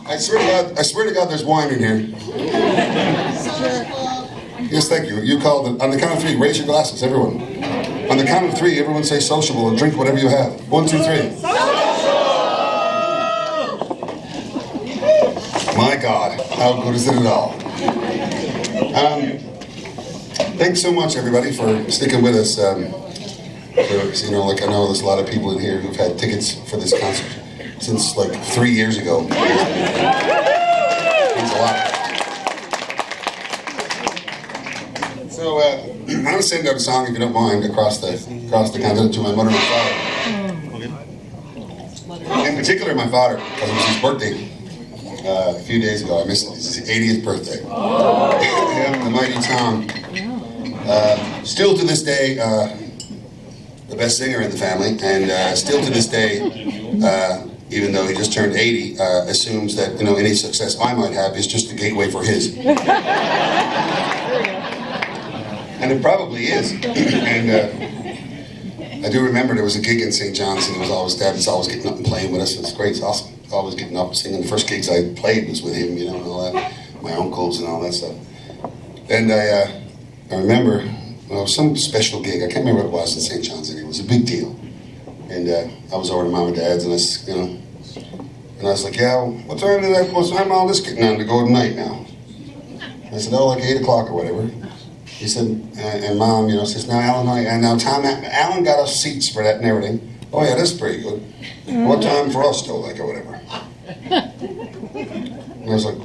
I swear to God, there's wine in here. Yes, thank you. You called it. On the count of three, raise your glasses, everyone. On the count of three, everyone say sociable and drink whatever you have. 1, 2, 3. My God, how good is it at all? Thanks so much, everybody, for sticking with us. You know, like I know there's a lot of people in here who've had tickets for this concert since like 3 years ago. Means a lot. So I'm gonna send out a song, if you don't mind, across the continent to my mother and father. In particular, my father, because it was his birthday a few days ago. I missed it. It's his 80th birthday. The mighty Tom. Still to this day, the best singer in the family, and still to this day, even though he just turned 80, assumes that, you know, any success I might have is just the gateway for his. And it probably is. And I do remember there was a gig in St. John's, and Dad was always getting up and playing with us. It's great, it's awesome. Always getting up and singing. The first gigs I played was with him, you know, and all that. My uncles and all that stuff. And I remember, well, it was some special gig. I can't remember what it was in St. John's, and it was a big deal. And I was over to Mom and Dad's, and I was like, yeah, what time all this getting on to go tonight now? I said, oh, like 8 o'clock or whatever. He said, and Mom, you know, says, now Alan got us seats for that and everything. Oh yeah, that's pretty good. What time for us though, like, or whatever? And I was like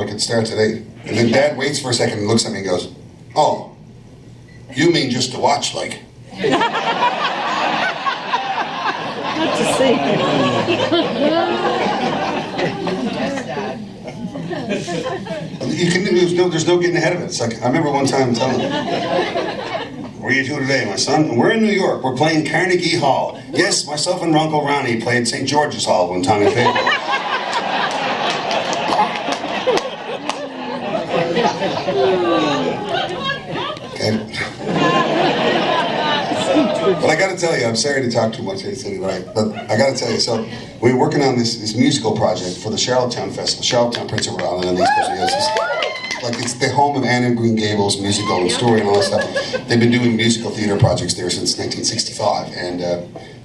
it starts at 8. And then Dad waits for a second and looks at me and goes, oh, you mean just to watch, like? Not to see. There's no getting ahead of it. It's like, I remember one time telling him, where are you two today, my son? We're in New York. We're playing Carnegie Hall. Yes, myself and Uncle Ronnie played St. George's Hall one time in February. Okay. But I got to tell you, I'm sorry to talk too much, but I got to tell you, so we were working on this musical project for the Charlottetown Festival, Charlottetown, Prince Edward Island, and these places. Like, it's the home of Anne and Green Gables musical and story and all that stuff. They've been doing musical theater projects there since 1965, and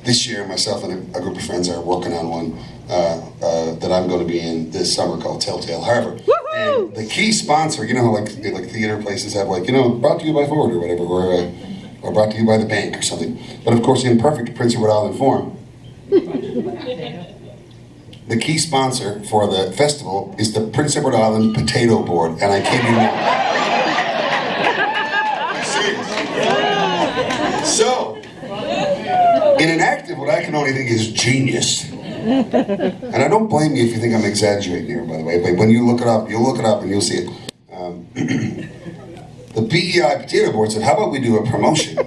this year, myself and a group of friends are working on one that I'm going to be in this summer called Telltale Harbour. And the key sponsor, you know how like theater places have, like, you know, brought to you by Ford or whatever, or brought to you by the bank or something. But of course, in perfect Prince Edward Island form, the key sponsor for the festival is the Prince Edward Island Potato Board, and I kid you not. I'm serious. So, in an act of what I can only think is genius, and I don't blame you if you think I'm exaggerating here, by the way, but when you look it up, you'll look it up and you'll see it. The PEI Potato Board said, how about we do a promotion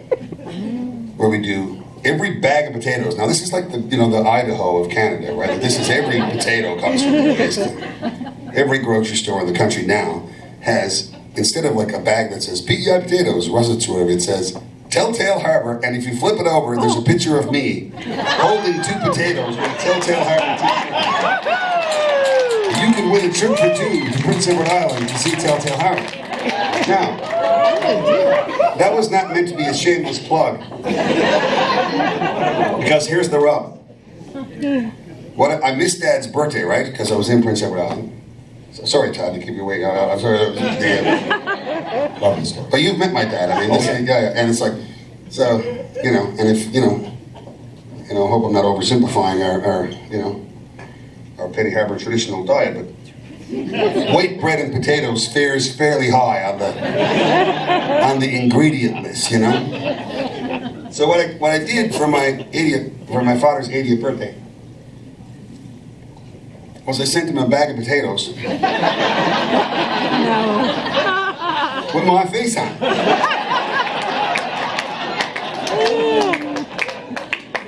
where we do every bag of potatoes. Now this is like the Idaho of Canada, right? Like, this is every potato comes from it, basically. Every grocery store in the country now has, instead of like a bag that says PEI potatoes, russets or whatever, it says Telltale Harbour, and if you flip it over, there's a picture of me holding 2 potatoes with a Telltale Harbour t-shirt. You can win a trip for 2 to Prince Edward Island to see Telltale Harbour. Now, that was not meant to be a shameless plug. Because here's the rub. I missed Dad's birthday, right? Because I was in Prince Edward Island. So, sorry, Todd, to keep you waiting. I'm sorry. But you've met my dad. I mean, and it's like, so, you know, and if, I hope I'm not oversimplifying our Petty Harbour traditional diet, but white bread and potatoes fares fairly high on the ingredient list, you know. So what I did for my father's 80th birthday was I sent him a bag of potatoes with my face on,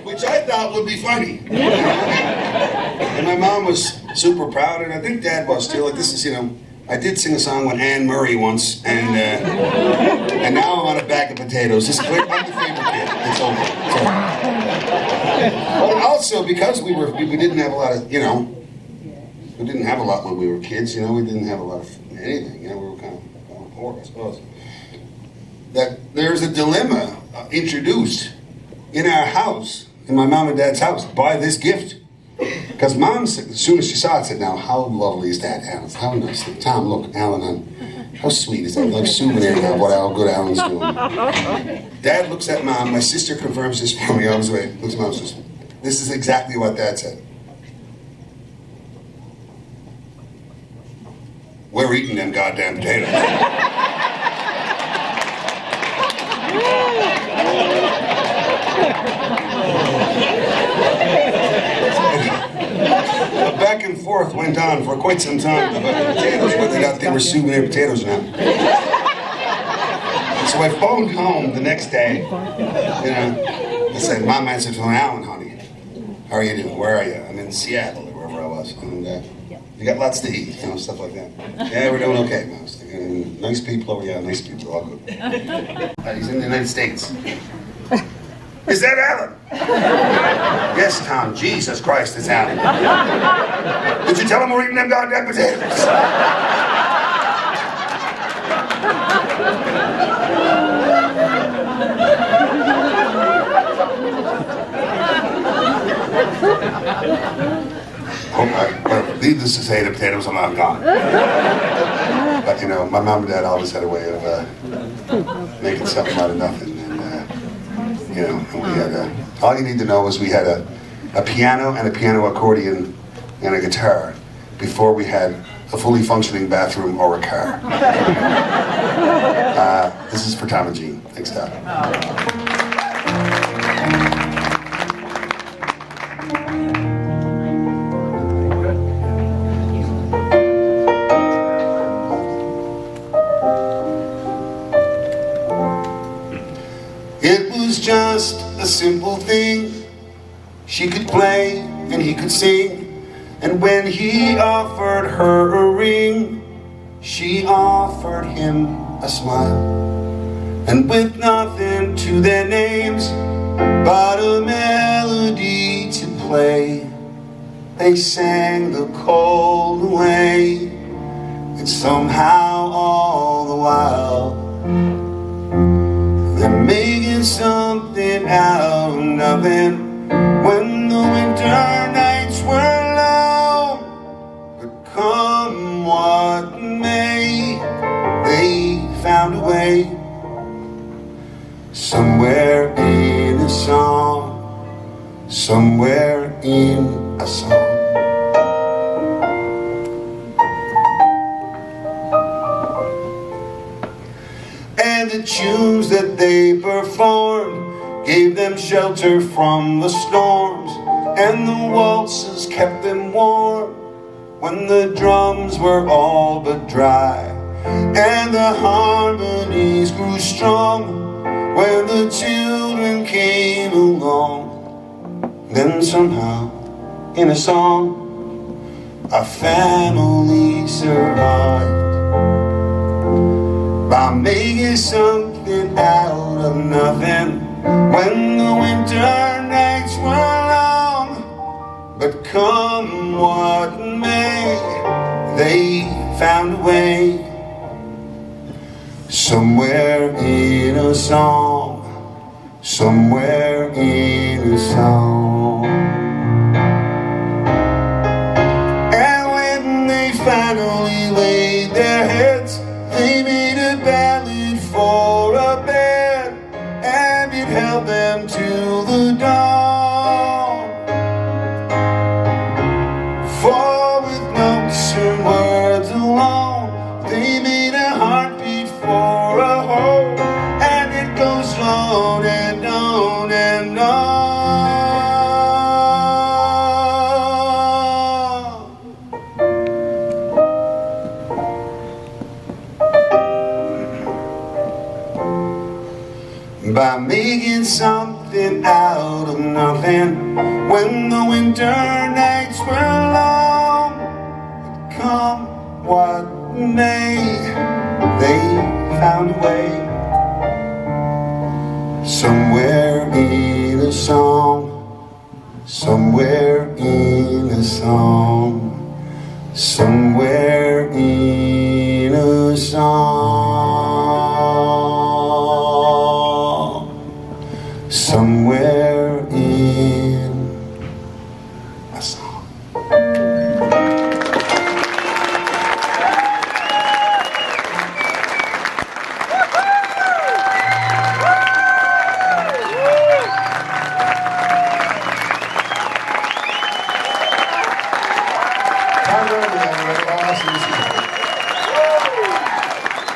which I thought would be funny. And my mom was super proud, and I think Dad was too. Like, this is, I did sing a song with Anne Murray once, and now I'm on a bag of potatoes. I'm the favorite kid. It's over. But also, because we didn't have a lot of, We didn't have a lot when we were kids, you know. We didn't have a lot of anything, you know. We were kind of poor, I suppose. That there's a dilemma introduced in our house, in my mom and dad's house, by this gift. Because Mom, as soon as she saw it, said, "Now, how lovely is that, Alan? How nice. Tom, look, Alan, how sweet is that? Like a souvenir now of how good Alan's doing." Dad looks at Mom. My sister confirms this for me. I was waiting. Looks at Mom and says, "This is exactly what Dad said. We're eating them goddamn potatoes." The back and forth went on for quite some time about the potatoes, whether they were souvenir potatoes or not. So I phoned home the next day, you know. I said, Mom answered the phone, "Alan, honey, how are you doing? Where are you?" "I'm in Seattle," or wherever I was. "And you got lots to eat," you know, stuff like that. "Yeah, we're doing okay, Mom." And nice people over here, nice people, all good. He's in the United States. "Is that Alan?" "Yes, Tom. Jesus Christ, it's Alan." "Did you tell him we're eating them goddamn potatoes?" Needless to say, the potatoes are not gone. But you know, my mom and dad always had a way of making something out of nothing. You know, and we had all you need to know is we had a piano and a piano accordion and a guitar before we had a fully functioning bathroom or a car. This is for Tom and Jean. Thanks, Todd. It was just a simple thing. She could play and he could sing. And when he offered her a ring, she offered him a smile. And with nothing to their names but a melody to play, they sang the cold away. And somehow all the while they're making something out of nothing. When the winter nights were long, but come what may, they found a way. Somewhere in a song, somewhere in a song. And the tunes that they performed gave them shelter from the storms, and the waltzes kept them warm when the drums were all but dry, and the harmonies grew strong when the children came along. Then somehow, in a song, our family survived by making something out of nothing. When the winter nights were long, but come what may, they found a way. Somewhere in a song, somewhere in a song. And when they finally laid their heads, they made a ballad for a bed, and it held them till the dawn. For with notes and words alone, they made a heartbeat for a home, and it goes on and on and on. By making something out of nothing. When the winter nights were long, but come what may, they found a way. Somewhere in a song, somewhere in a song, somewhere